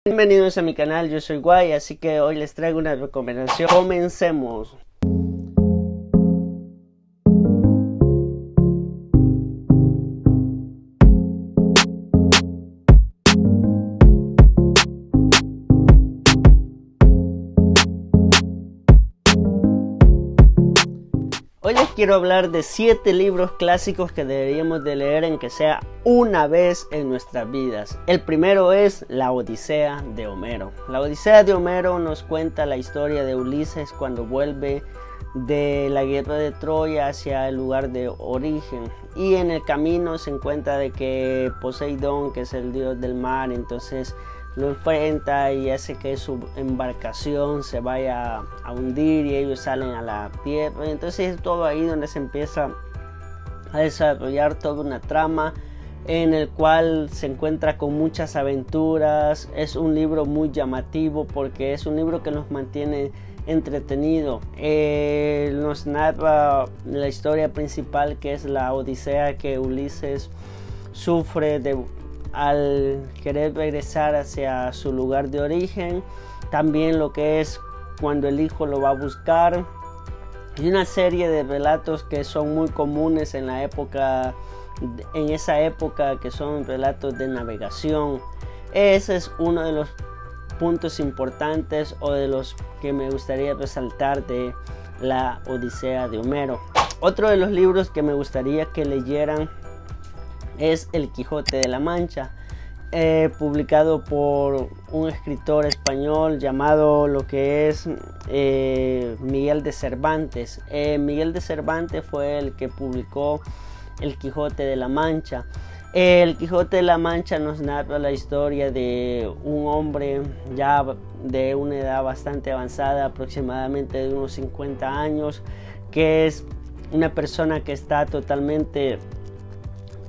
Bienvenidos a mi canal, yo soy Guay, así que hoy les traigo una recomendación. Comencemos. Hoy les quiero hablar de 7 libros clásicos que deberíamos de leer en que sea una vez en nuestras vidas. El primero es La Odisea de Homero. La Odisea de Homero nos cuenta la historia de Ulises cuando vuelve de la guerra de Troya hacia el lugar de origen, y en el camino se encuentra de que Poseidón, que es el dios del mar, entonces lo enfrenta y hace que su embarcación se vaya a hundir y ellos salen a la tierra. Entonces es todo ahí donde se empieza a desarrollar toda una trama en el cual se encuentra con muchas aventuras. Es un libro muy llamativo porque es un libro que nos mantiene entretenido. Nos narra la historia principal, que es la odisea que Ulises sufre al querer regresar hacia su lugar de origen, también lo que es cuando el hijo lo va a buscar, y una serie de relatos que son muy comunes en esa época, que son relatos de navegación. Ese es uno de los puntos importantes o de los que me gustaría resaltar de la Odisea de Homero. Otro de los libros que me gustaría que leyeran es El Quijote de la Mancha, publicado por un escritor español llamado lo que es Miguel de Cervantes. Miguel de Cervantes fue el que publicó El Quijote de la Mancha. El Quijote de la Mancha nos narra la historia de un hombre ya de una edad bastante avanzada, aproximadamente de unos 50 años, que es una persona que está totalmente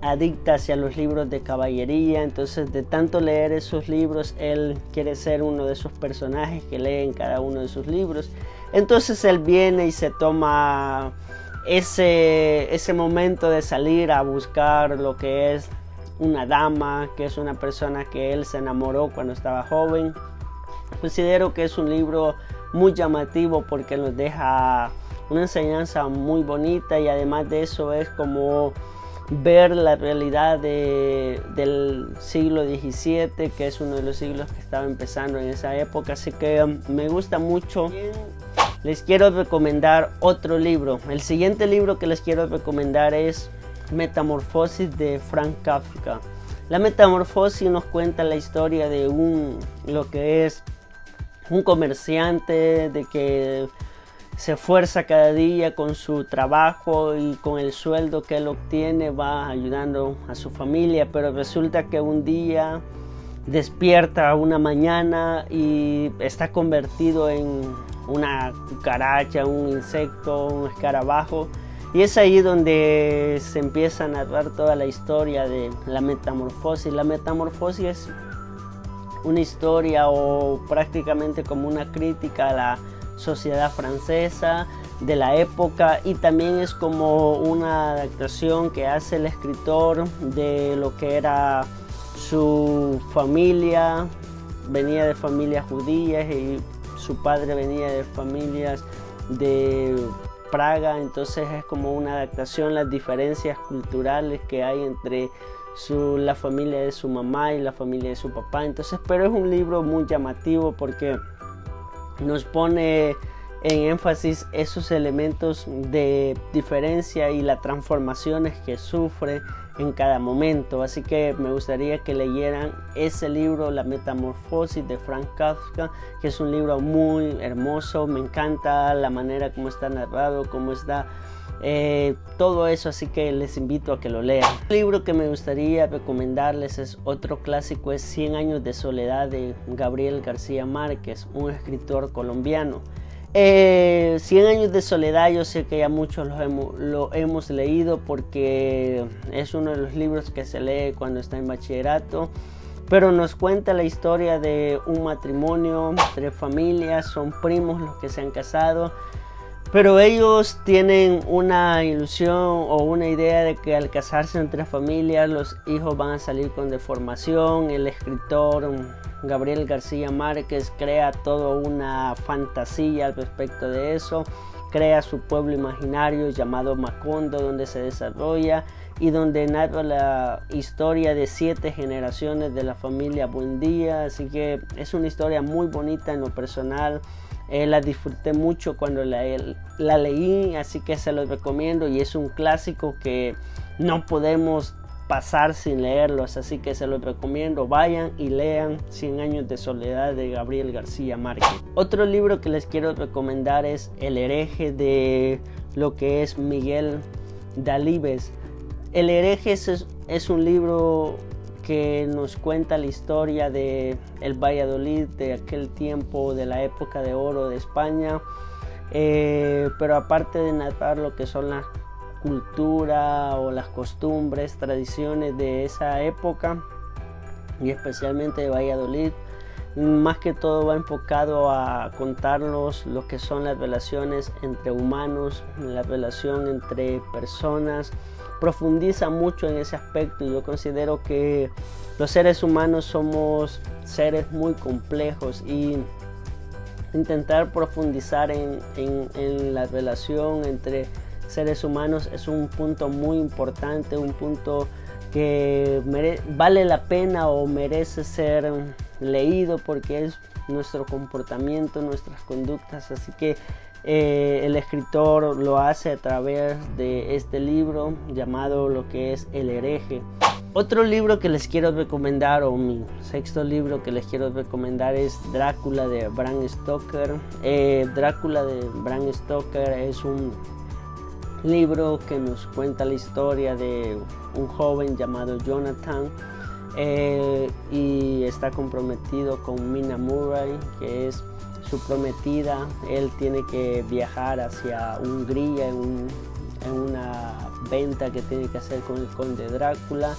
adicta hacia los libros de caballería. Entonces, de tanto leer esos libros, él quiere ser uno de esos personajes que leen cada uno de sus libros. Entonces él viene y se toma ese momento de salir a buscar lo que es una dama, que es una persona que él se enamoró cuando estaba joven. Considero que es un libro muy llamativo porque nos deja una enseñanza muy bonita, y además de eso es como ver la realidad del siglo XVII, que es uno de los siglos que estaba empezando en esa época. Así que me gusta mucho. Les quiero recomendar otro libro. El siguiente libro que les quiero recomendar es Metamorfosis de Franz Kafka. La Metamorfosis nos cuenta la historia de lo que es un comerciante, de que se esfuerza cada día con su trabajo y con el sueldo que él obtiene va ayudando a su familia, pero resulta que un día despierta una mañana y está convertido en una cucaracha, un insecto, un escarabajo, y es ahí donde se empieza a narrar toda la historia de la metamorfosis. La metamorfosis es una historia o prácticamente como una crítica a la sociedad francesa de la época, y también es como una adaptación que hace el escritor de lo que era su familia. Venía de familias judías y su padre venía de familias de Praga, entonces es como una adaptación, las diferencias culturales que hay entre la familia de su mamá y la familia de su papá. Entonces, pero es un libro muy llamativo porque nos pone en énfasis esos elementos de diferencia y las transformaciones que sufre en cada momento. Así que me gustaría que leyeran ese libro, La Metamorfosis de Franz Kafka, que es un libro muy hermoso. Me encanta la manera como está narrado, cómo está todo eso, así que les invito a que lo lean. El libro que me gustaría recomendarles es otro clásico, es 100 años de soledad de Gabriel García Márquez, un escritor colombiano. 100 años de soledad, yo sé que ya muchos lo hemos leído porque es uno de los libros que se lee cuando está en bachillerato, pero nos cuenta la historia de un matrimonio, 3 familias, son primos los que se han casado. Pero ellos tienen una ilusión o una idea de que al casarse entre familias los hijos van a salir con deformación. El escritor Gabriel García Márquez crea toda una fantasía al respecto de eso. Crea su pueblo imaginario llamado Macondo, donde se desarrolla y donde narra la historia de 7 generaciones de la familia Buendía. Así que es una historia muy bonita en lo personal. La disfruté mucho cuando la leí, así que se los recomiendo y es un clásico que no podemos pasar sin leerlos, así que se los recomiendo. Vayan y lean 100 años de soledad de Gabriel García Márquez. Otro libro que les quiero recomendar es El hereje, de lo que es Miguel Delibes. El hereje es un libro que nos cuenta la historia de el Valladolid de aquel tiempo, de la época de oro de España, pero aparte de narrar lo que son las cultura o las costumbres, tradiciones de esa época y especialmente de Valladolid, más que todo va enfocado a contarnos lo que son las relaciones entre humanos, la relación entre personas. Profundiza mucho en ese aspecto y yo considero que los seres humanos somos seres muy complejos y intentar profundizar en la relación entre seres humanos es un punto muy importante, un punto que vale la pena o merece ser leído porque es nuestro comportamiento, nuestras conductas, así que el escritor lo hace a través de este libro llamado lo que es El hereje. Otro libro que les quiero recomendar, o mi sexto libro que les quiero recomendar, es Drácula de Bram Stoker. Drácula de Bram Stoker es un libro que nos cuenta la historia de un joven llamado Jonathan y está comprometido con Mina Murray, que es su prometida. Él tiene que viajar hacia Hungría en una venta que tiene que hacer con el conde Drácula.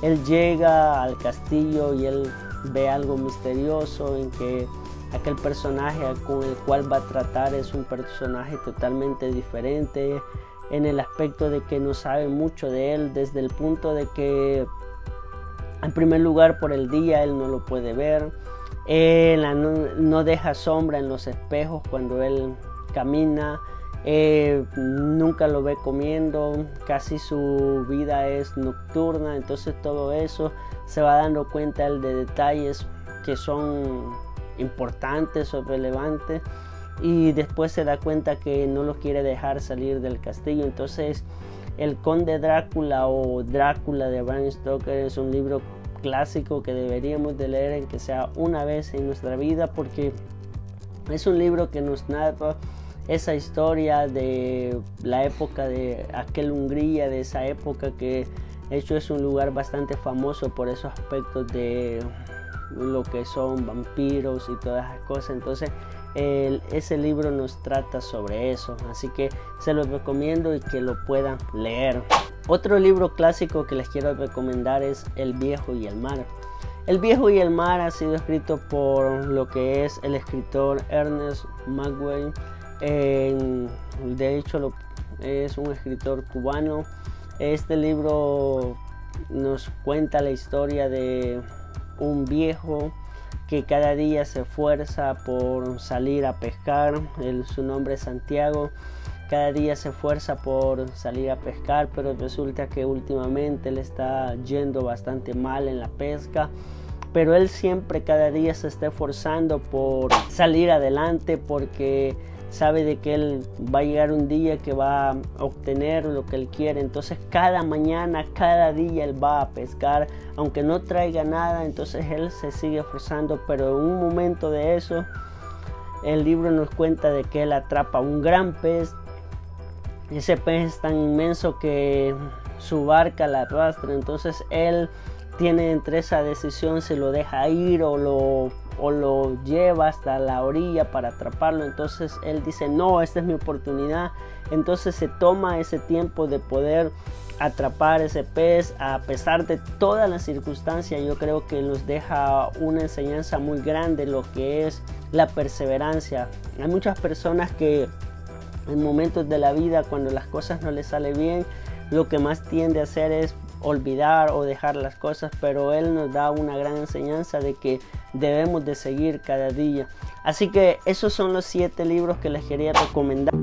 Él llega al castillo y él ve algo misterioso en que aquel personaje con el cual va a tratar es un personaje totalmente diferente en el aspecto de que no sabe mucho de él, desde el punto de que en primer lugar por el día él no lo puede ver. No deja sombra en los espejos cuando él camina, nunca lo ve comiendo, casi su vida es nocturna, entonces todo eso se va dando cuenta él de detalles que son importantes o relevantes y después se da cuenta que no lo quiere dejar salir del castillo. Entonces El Conde Drácula o Drácula de Bram Stoker es un libro clásico que deberíamos de leer en que sea una vez en nuestra vida, porque es un libro que nos narra esa historia de la época de aquel Hungría, de esa época que de hecho es un lugar bastante famoso por esos aspectos de lo que son vampiros y todas esas cosas. Entonces ese libro nos trata sobre eso, así que se los recomiendo y que lo puedan leer. Otro libro clásico que les quiero recomendar es El viejo y el mar. El viejo y el mar ha sido escrito por lo que es el escritor Ernest Hemingway. De hecho es un escritor cubano. Este libro nos cuenta la historia de un viejo que cada día se esfuerza por salir a pescar. Su nombre es Santiago. Cada día se esfuerza por salir a pescar, pero resulta que últimamente le está yendo bastante mal en la pesca. Pero él siempre, cada día se está esforzando por salir adelante, porque sabe de que él va a llegar un día que va a obtener lo que él quiere. Entonces cada mañana, cada día él va a pescar, aunque no traiga nada. Entonces él se sigue esforzando, pero en un momento de eso, el libro nos cuenta de que él atrapa un gran pez. Ese pez es tan inmenso que su barca la arrastra. Entonces él tiene entre esa decisión si lo deja ir o lo lleva hasta la orilla para atraparlo. Entonces él dice: no, esta es mi oportunidad. Entonces se toma ese tiempo de poder atrapar ese pez a pesar de todas las circunstancias. Yo creo que nos deja una enseñanza muy grande lo que es la perseverancia. Hay muchas personas que en momentos de la vida cuando las cosas no le salen bien, lo que más tiende a hacer es olvidar o dejar las cosas, pero él nos da una gran enseñanza de que debemos de seguir cada día. Así que esos son los 7 libros que les quería recomendar.